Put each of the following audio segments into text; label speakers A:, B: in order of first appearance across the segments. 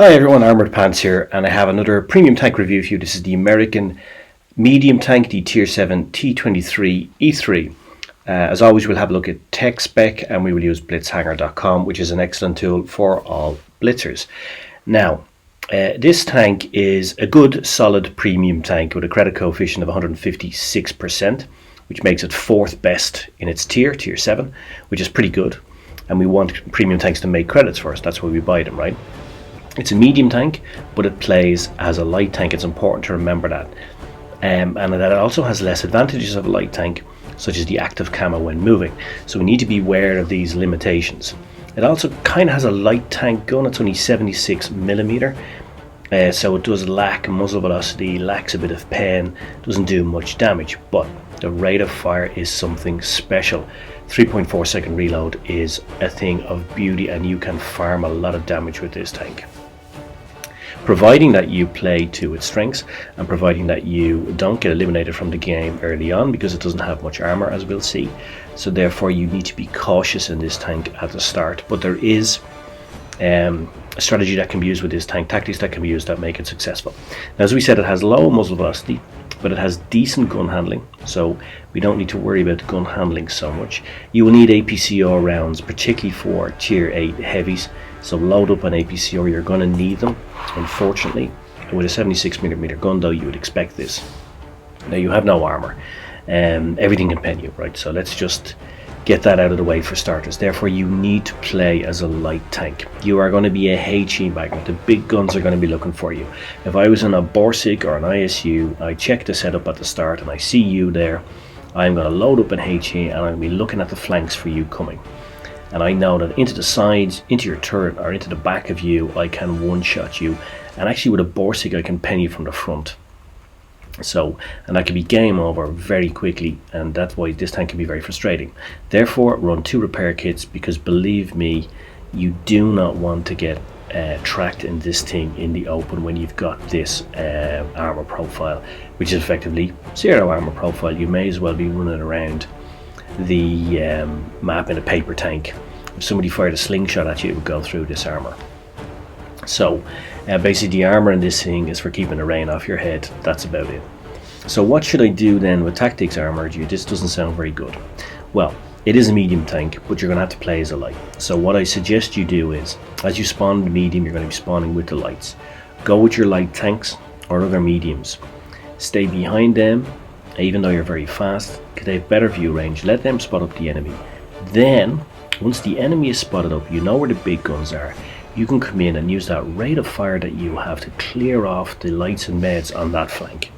A: Hi everyone, Armoured Pants here, and I have another premium tank review for you. This is the American medium tank, the Tier VII T23E3. As always, we'll have a look at tech spec, and we will use blitzhanger.com, which is an excellent tool for all blitzers. Now, this tank is a good, solid premium tank with a credit coefficient of 156%, which makes it fourth best in its Tier VII, which is pretty good. And we want premium tanks to make credits for us. That's why we buy them, right? It's a medium tank, but it plays as a light tank. It's important to remember that. And that it also has less advantages of a light tank, such as the active camo when moving. So we need to be aware of these limitations. It also kind of has a light tank gun. It's only 76mm. So it does lack muzzle velocity, lacks a bit of pen, doesn't do much damage, but the rate of fire is something special. 3.4 second reload is a thing of beauty, and you can farm a lot of damage with this tank, providing that you play to its strengths and providing that you don't get eliminated from the game early on, because it doesn't have much armor, as we'll see. So therefore you need to be cautious in this tank at the start, but there is a strategy that can be used with this tank, tactics that can be used that make it successful. Now, as we said, it has low muzzle velocity, but it has decent gun handling, so we don't need to worry about gun handling so much. You will need APCR rounds, particularly for Tier 8 heavies, so load up on APCR, you're going to need them, unfortunately. With a 76mm gun though, you would expect this. Now, you have no armor, everything can pen you, right? So let's just get that out of the way for starters. Therefore, you need to play as a light tank. You are going to be a HE bagger. The big guns are going to be looking for you. If I was in a Borsig or an ISU, I check the setup at the start and I see you there, I'm going to load up an HE and I'm going to be looking at the flanks for you coming. And I know that into the sides, into your turret, or into the back of you, I can one-shot you. And actually with a Borsig, I can pen you from the front. So, and that can be game over very quickly, and that's why this tank can be very frustrating. Therefore, run 2 repair kits, because believe me, you do not want to get tracked in this thing in the open when you've got this armor profile, which is effectively 0 armor profile. You may as well be running around the map in a paper tank. If somebody fired a slingshot at you, it would go through this armor. So basically the armor in this thing is for keeping the rain off your head. That's about it. So what should I do then with tactics armor? This doesn't sound very good. Well, it is a medium tank, but you're going to have to play as a light. So what I suggest you do is, as you spawn the medium, you're going to be spawning with the lights. Go with your light tanks or other mediums. Stay behind them, even though you're very fast, because they have better view range. Let them spot up the enemy. Then, once the enemy is spotted up, you know where the big guns are. You can come in and use that rate of fire that you have to clear off the lights and meds on that flank.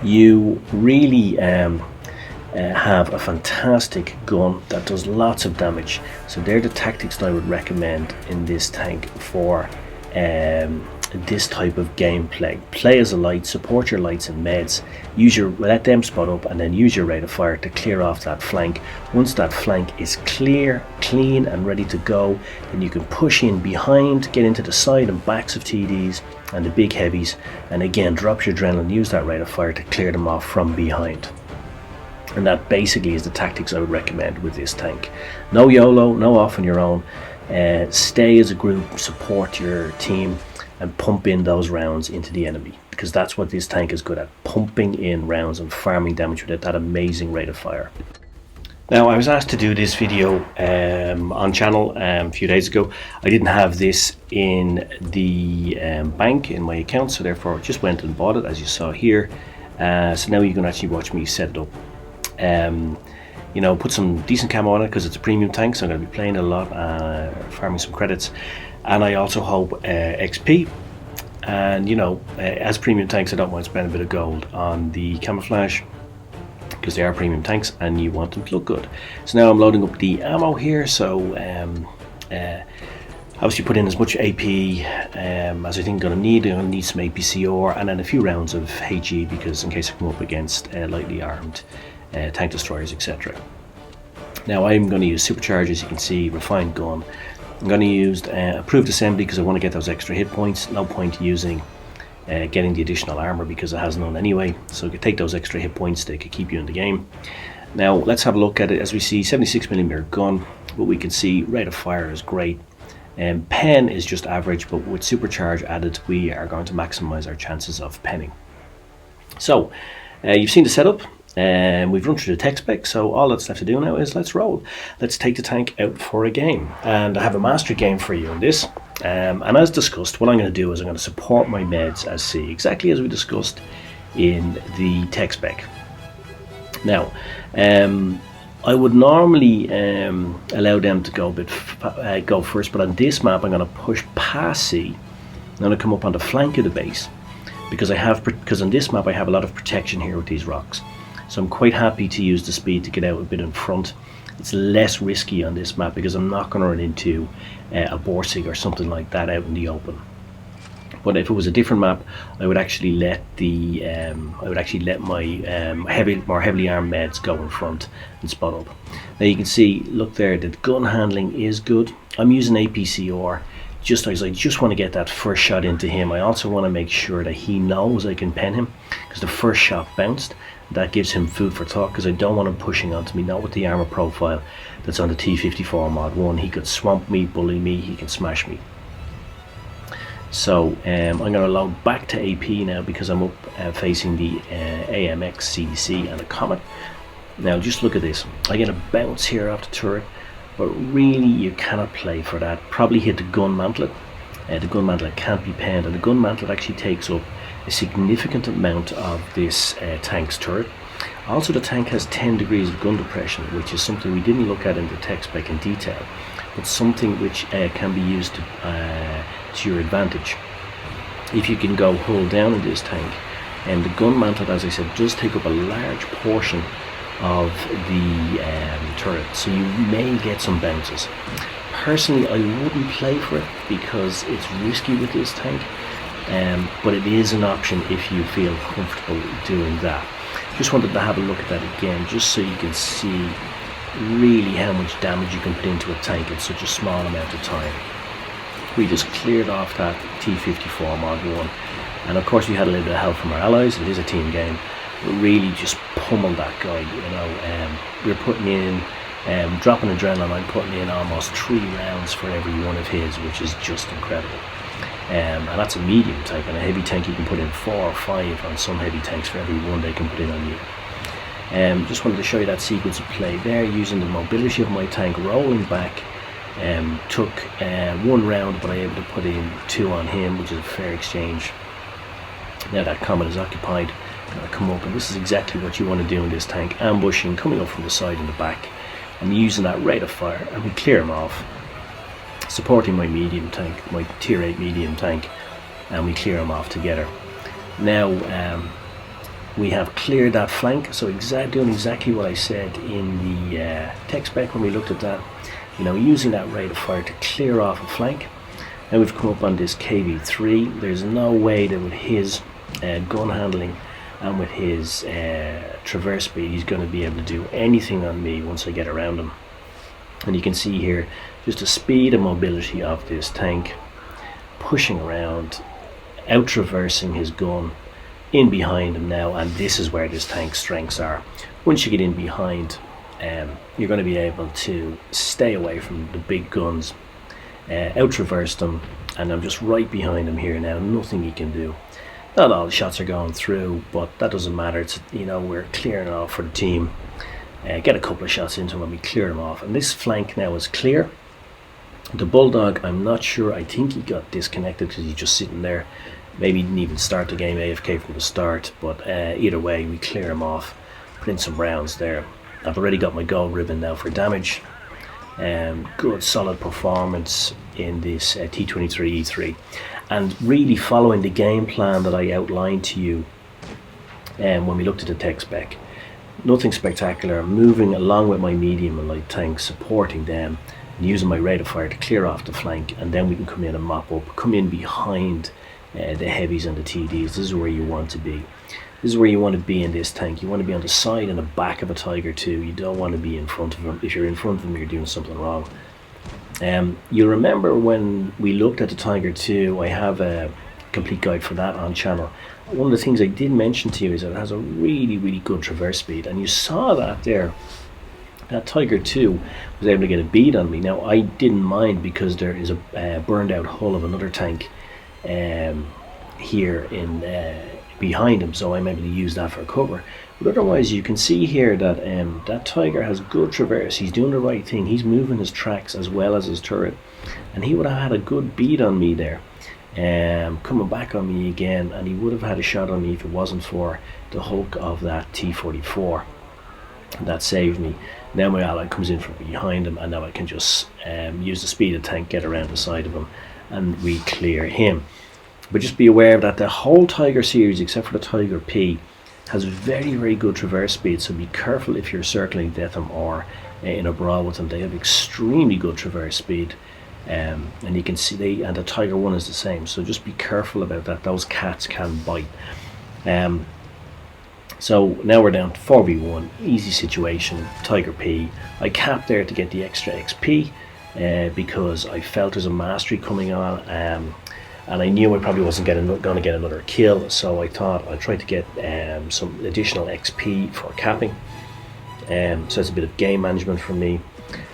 A: You really have a fantastic gun that does lots of damage. So they're the tactics that I would recommend in this tank for this type of gameplay. Play as a light, support your lights and meds, let them spot up, and then use your rate of fire to clear off that flank. Once that flank is clear, clean and ready to go, then you can push in behind, get into the side and backs of TDs and the big heavies, and again drop your adrenaline, use that rate of fire to clear them off from behind. And that basically is the tactics I would recommend with this tank. No YOLO, no off on your own. Stay as a group, support your team, and pump in those rounds into the enemy, because that's what this tank is good at, pumping in rounds and farming damage with it, that amazing rate of fire. Now, I was asked to do this video on channel a few days ago. I didn't have this in the bank in my account, so therefore I just went and bought it, as you saw here. So now you can actually watch me set it up. You know, put some decent camo on it, because it's a premium tank, so I'm going to be playing a lot, farming some credits. And I also hope XP, and you know, as premium tanks, I don't want to spend a bit of gold on the camouflage, because they are premium tanks and you want them to look good. So now I'm loading up the ammo here, so obviously put in as much AP as I think I'm going to need. I'm going to need some APCR and then a few rounds of HE, because in case I come up against lightly armed tank destroyers, etc. Now I'm going to use supercharges, you can see, refined gun. I'm going to use approved assembly, because I want to get those extra hit points. No point using getting the additional armor, because it has none anyway. So you can take those extra hit points, they could keep you in the game. Now let's have a look at it. As we see, 76mm gun, but we can see rate of fire is great. Pen is just average, but with supercharge added, we are going to maximize our chances of penning. So you've seen the setup, and we've run through the tech spec, so all that's left to do now is let's roll. Let's take the tank out for a game, and I have a mastery game for you in this. And as discussed, what I'm going to do is I'm going to support my meds as C, exactly as we discussed in the tech spec. Now, I would normally allow them to go first, but on this map I'm going to push past C. I'm going to come up on the flank of the base because on this map I have a lot of protection here with these rocks. So I'm quite happy to use the speed to get out a bit in front. It's less risky on this map because I'm not going to run into a Borsig or something like that out in the open. But if it was a different map, I would actually let my more heavily armed meds go in front and spot up. Now you can see, look there, the gun handling is good. I'm using APCR just as I just want to get that first shot into him. I also want to make sure that he knows I can pen him because the first shot bounced. That gives him food for thought because I don't want him pushing onto me, not with the armor profile that's on the T54 mod 1. He could swamp me, bully me, he can smash me. So I'm going to load back to AP now because I'm up facing the AMX, CDC and a Comet. Now just look at this. I get a bounce here off the turret, but really you cannot play for that. Probably hit the gun mantlet. The gun mantlet can't be penned, and the gun mantlet actually takes up a significant amount of this tank's turret. Also, the tank has 10 degrees of gun depression, which is something we didn't look at in the tech spec in detail, but something which can be used to your advantage. If you can go hull down in this tank, and the gun mantlet, as I said, does take up a large portion of the turret, so you may get some bounces. Personally, I wouldn't play for it because it's risky with this tank, but it is an option if you feel comfortable doing that. Just wanted to have a look at that again, just so you can see really how much damage you can put into a tank in such a small amount of time. We just cleared off that T54 mod 1, and of course we had a little bit of help from our allies. It is a team game. We really just pummeled that guy, you know. We're putting in, dropping adrenaline, I'm putting in almost 3 rounds for every one of his, which is just incredible. And that's a medium tank. And a heavy tank you can put in 4 or 5 on some heavy tanks for every one they can put in on you. Just wanted to show you that sequence of play there, using the mobility of my tank, rolling back. Took 1 round, but I was able to put in 2 on him, which is a fair exchange. Now that Comet is occupied, gonna come up, and this is exactly what you want to do in this tank: ambushing, coming up from the side and the back, and using that rate of fire, and we clear him off. Supporting my medium tank, my Tier 8 medium tank, and we clear him off together. Now we have cleared that flank, so doing exactly what I said in the tech spec when we looked at that. You know, using that rate of fire to clear off a flank. Now we've come up on this KV3. There's no way that with his gun handling and with his traverse speed, he's going to be able to do anything on me once I get around him. And you can see here just the speed and mobility of this tank, pushing around, out traversing his gun, in behind him now, and this is where this tank's strengths are. Once you get in behind, you're going to be able to stay away from the big guns, out traverse them, and I'm just right behind him here now. Nothing he can do. Not all the shots are going through, but that doesn't matter. It's, you know, we're clearing off for the team. Get a couple of shots into him and we clear him off, and this flank now is clear. The Bulldog, I'm not sure. I think he got disconnected because he's just sitting there. Maybe he didn't even start the game AFK from the start, but either way, we clear him off. Put in some rounds there. I've already got my gold ribbon now for damage. Good solid performance in this T23E3, and really following the game plan that I outlined to you when we looked at the tech spec. Nothing spectacular, moving along with my medium and light tanks, supporting them and using my rate of fire to clear off the flank, and then we can come in and mop up, come in behind the heavies and the TDs. This is where you want to be. This is where you want to be in this tank. You want to be on the side and the back of a Tiger 2. You don't want to be in front of him. If you're in front of him, you're doing something wrong. You remember when we looked at the Tiger 2, I have a complete guide for that on channel. One of the things I did mention to you is that it has a really, really good traverse speed, and you saw that there That Tiger 2 was able to get a bead on me. Now I didn't mind because there is a burned out hull of another tank here in behind him, so I'm able to use that for cover. But otherwise, you can see here that that Tiger has good traverse. He's doing the right thing. He's moving his tracks as well as his turret, and he would have had a good bead on me there, coming back on me again, and he would have had a shot on me if it wasn't for the hulk of that T-44. That saved me. Now my ally comes in from behind him, and now I can just use the speed of the tank, get around the side of him, and we clear him. But just be aware that the whole Tiger series, except for the Tiger P, has very, very good traverse speed, so be careful if you're circling with them or in a brawl with them. They have extremely good traverse speed, and you can see and the Tiger 1 is the same, so just be careful about that. Those cats can bite. So now we're down to 4v1, easy situation, Tiger P. I capped there to get the extra XP because I felt there's a mastery coming on, and I knew I probably wasn't going to get another kill, so I thought I'd try to get some additional XP for capping. So it's a bit of game management for me.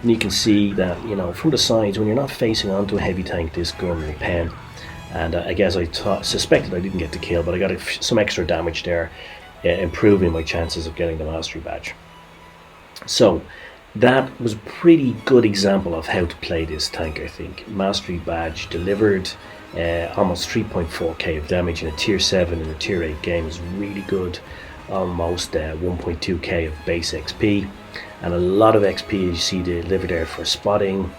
A: And you can see that, you know, from the sides, when you're not facing onto a heavy tank, this gun will pen. And I guess I suspected I didn't get the kill, but I got some extra damage there, improving my chances of getting the mastery badge. So that was a pretty good example of how to play this tank, I think. Mastery badge delivered, almost 3.4k of damage in a tier 7 and a tier 8 game is really good. Almost 1.2k of base XP, and a lot of XP you see delivered there for spotting,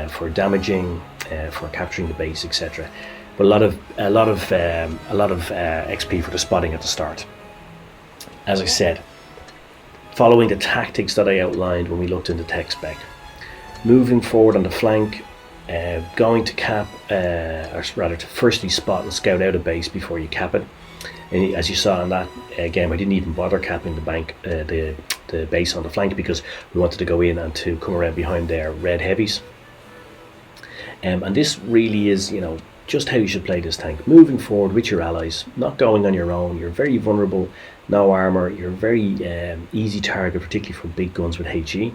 A: for damaging, for capturing the base, etc. But a lot of XP for the spotting at the start. As I said, following the tactics that I outlined when we looked into tech spec, moving forward on the flank, going to cap, or rather to firstly spot and scout out a base before you cap it. And as you saw in that game, I didn't even bother capping the base on the flank because we wanted to go in and to come around behind their red heavies. And this really is, you know, just how you should play this tank. Moving forward with your allies, not going on your own. You're very vulnerable, no armour. You're very easy target, particularly for big guns with HE.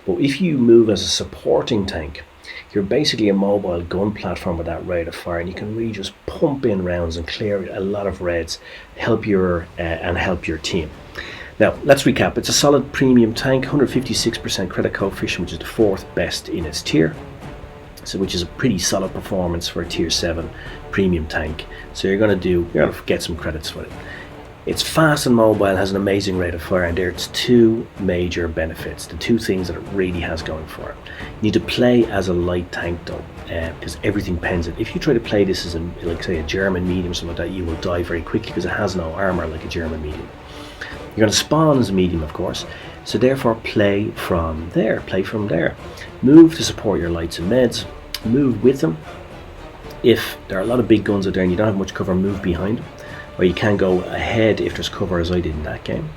A: But if you move as a supporting tank, you're basically a mobile gun platform with that rate of fire, and you can really just pump in rounds and clear a lot of reds, help your team. Now let's recap. It's a solid premium tank, 156% credit coefficient, which is the 4th best in its tier, so which is a pretty solid performance for a tier 7 premium tank. So you're going to get some credits for it. It's fast and mobile, has an amazing rate of fire, and there's two major benefits, the two things that it really has going for it. You need to play as a light tank though, because everything pens it. If you try to play this as like say a German medium or something like that, you will die very quickly because it has no armour like a German medium. You're going to spawn as a medium, of course, so therefore play from there. Move to support your lights and meds, move with them. If there are a lot of big guns out there and you don't have much cover, move behind them. Or you can go ahead if there's cover, as I did in that game.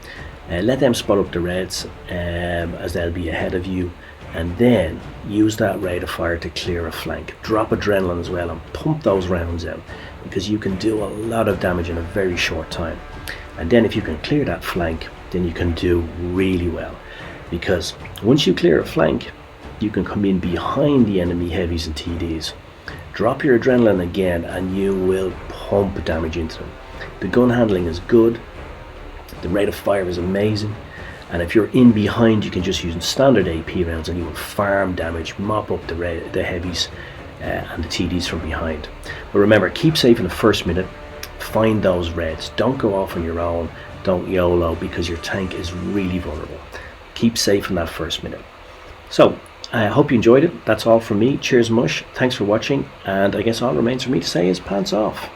A: Let them spot up the reds as they'll be ahead of you, and then use that rate of fire to clear a flank. Drop adrenaline as well and pump those rounds out, because you can do a lot of damage in a very short time. And then if you can clear that flank, then you can do really well, because once you clear a flank, you can come in behind the enemy heavies and TDs, drop your adrenaline again, and you will pump damage into them. The gun handling is good, the rate of fire is amazing, and if you're in behind, you can just use standard AP rounds and you will farm damage, mop up the heavies and the TDs from behind. But remember, keep safe in the first minute, find those reds, don't go off on your own, don't YOLO, because your tank is really vulnerable. Keep safe in that first minute. So I hope you enjoyed it. That's all from me. Cheers mush, thanks for watching, and I guess all remains for me to say is pants off.